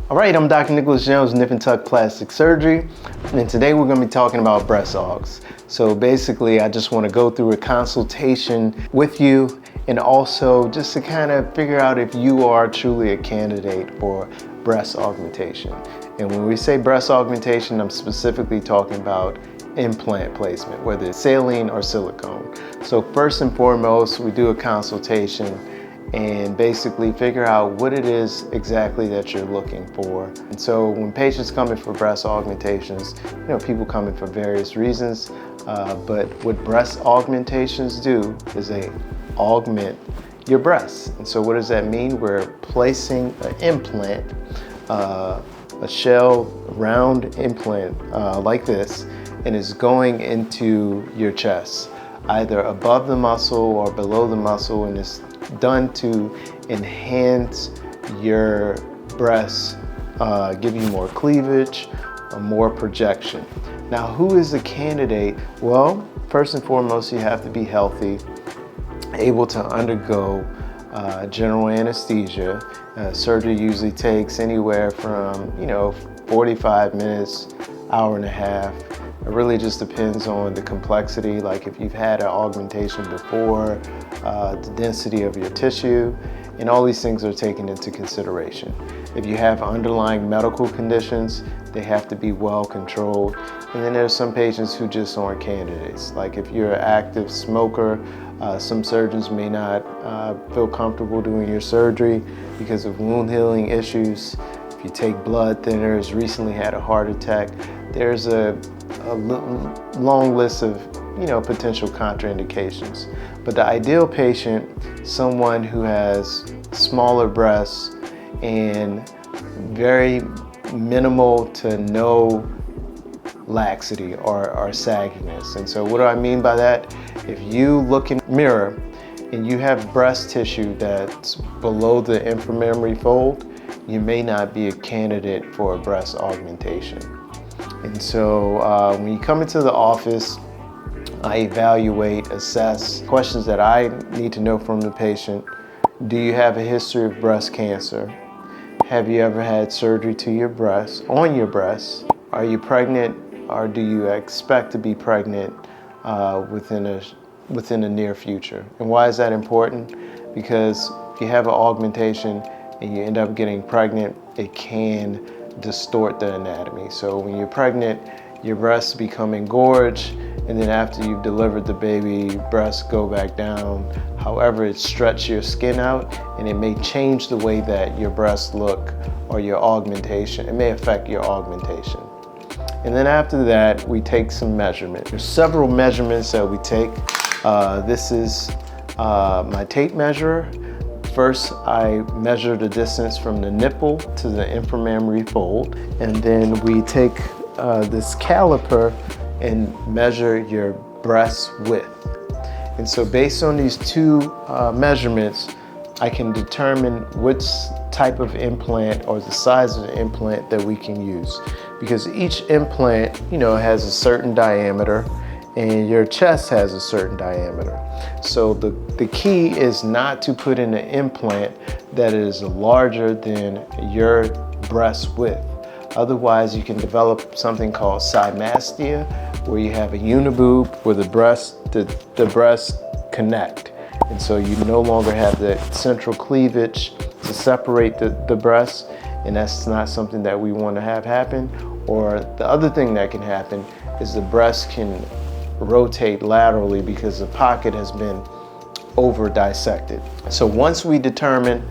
All right, I'm Dr. Nicholas Jones, Nipandtuckplasticsurgery, and today we're going to be talking about breast augs. So basically, I just want to go through a consultation with you and also just to kind of figure out if you are truly a candidate for breast augmentation. And when we say breast augmentation, I'm specifically talking about implant placement, whether it's saline or silicone. So first and foremost, we do a consultation and basically figure out what it is exactly that you're looking for. And so when patients come in for breast augmentations, people come in for various reasons, but what breast augmentations do is they augment your breasts. And so what does that mean? We're placing an implant, a shell round implant like this, and it's going into your chest, either above the muscle or below the muscle, and it's done to enhance your breasts, give you more cleavage, more projection. Now, who is the candidate? Well, first and foremost, you have to be healthy, able to undergo general anesthesia. Surgery usually takes anywhere from 45 minutes, hour and a half. It really just depends on the complexity, like if you've had an augmentation before, the density of your tissue, and all these things are taken into consideration. If you have underlying medical conditions, they have to be well controlled. And then there's some patients who just aren't candidates. Like if you're an active smoker, some surgeons may not feel comfortable doing your surgery because of wound healing issues. If you take blood thinners, recently had a heart attack, there's a long list of potential contraindications. But the ideal patient, someone who has smaller breasts and very minimal to no laxity or sagginess. And so what do I mean by that? If you look in the mirror and you have breast tissue that's below the inframammary fold, you may not be a candidate for a breast augmentation. And so when you come into the office, I evaluate, assess questions that I need to know from the patient. Do you have a history of breast cancer? Have you ever had surgery to your breast, on your breast? Are you pregnant, or do you expect to be pregnant within the near future? And why is that important? Because if you have an augmentation and you end up getting pregnant, it can distort the anatomy. So when you're pregnant, your breasts become engorged, and then after you've delivered the baby, breasts go back down. However, it stretches your skin out, and it may change the way that your breasts look or your augmentation. It may affect your augmentation. And then after that, we take some measurements. There's several measurements that we take. This is my tape measure. First, I measure the distance from the nipple to the inframammary fold, and then we take this caliper and measure your breast width. And so based on these two measurements, I can determine which type of implant or the size of the implant that we can use. Because each implant, has a certain diameter, and your chest has a certain diameter. So the key is not to put in an implant that is larger than your breast width. Otherwise, you can develop something called Symmastia, where you have a uni-boob where the breasts connect. And so you no longer have the central cleavage to separate the breasts, and that's not something that we want to have happen. Or the other thing that can happen is the breast can rotate laterally because the pocket has been over dissected. So once we determine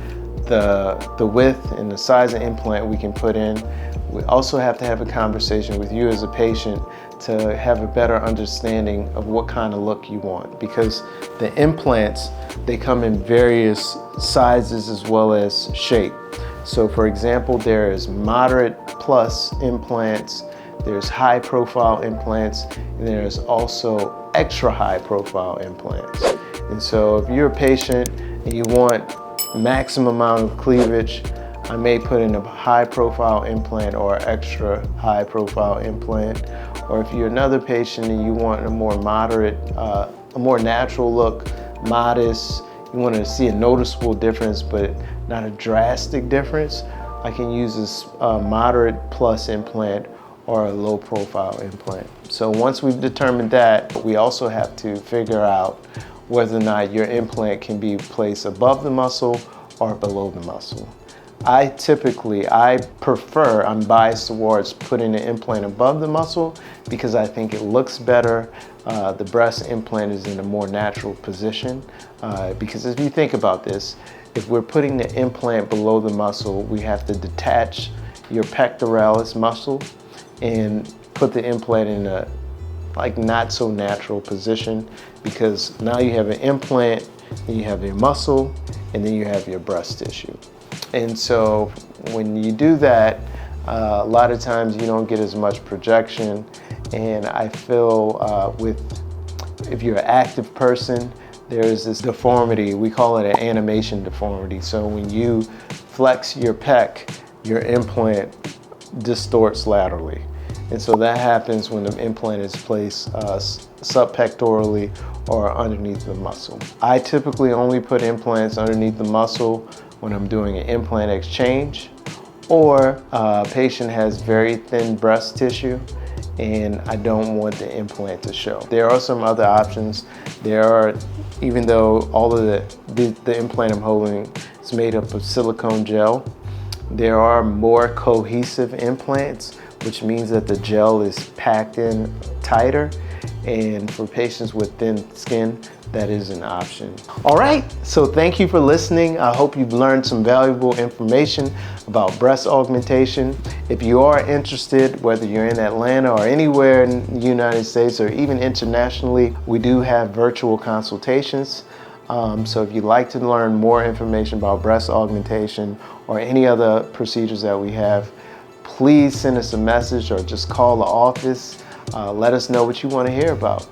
the width and the size of implant we can put in, we also have to have a conversation with you as a patient to have a better understanding of what kind of look you want, because the implants, they come in various sizes as well as shape. So for example, there is moderate plus implants, there's high profile implants, and there's also extra high profile implants. And so if you're a patient and you want maximum amount of cleavage, I may put in a high profile implant or extra high profile implant. Or if you're another patient and you want a more moderate, a more natural look, modest, you want to see a noticeable difference but not a drastic difference, I can use a moderate plus implant or a low profile implant. So once we've determined that, we also have to figure out whether or not your implant can be placed above the muscle or below the muscle. I'm biased towards putting the implant above the muscle because I think it looks better. The breast implant is in a more natural position because if you think about this, if we're putting the implant below the muscle, we have to detach your pectoralis muscle and put the implant in a not so natural position, because now you have an implant, then you have your muscle, and then you have your breast tissue. And so when you do that, a lot of times you don't get as much projection. And I feel if you're an active person, there is this deformity, we call it an animation deformity. So when you flex your pec, your implant distorts laterally. And so that happens when the implant is placed subpectorally or underneath the muscle. I typically only put implants underneath the muscle when I'm doing an implant exchange, or a patient has very thin breast tissue and I don't want the implant to show. There are some other options. Even though all of the implant I'm holding is made up of silicone gel, there are more cohesive implants, which means that the gel is packed in tighter. And for patients with thin skin, that is an option. All right, so thank you for listening. I hope you've learned some valuable information about breast augmentation. If you are interested, whether you're in Atlanta or anywhere in the United States or even internationally, we do have virtual consultations. So if you'd like to learn more information about breast augmentation or any other procedures that we have, please send us a message or just call the office. Let us know what you want to hear about.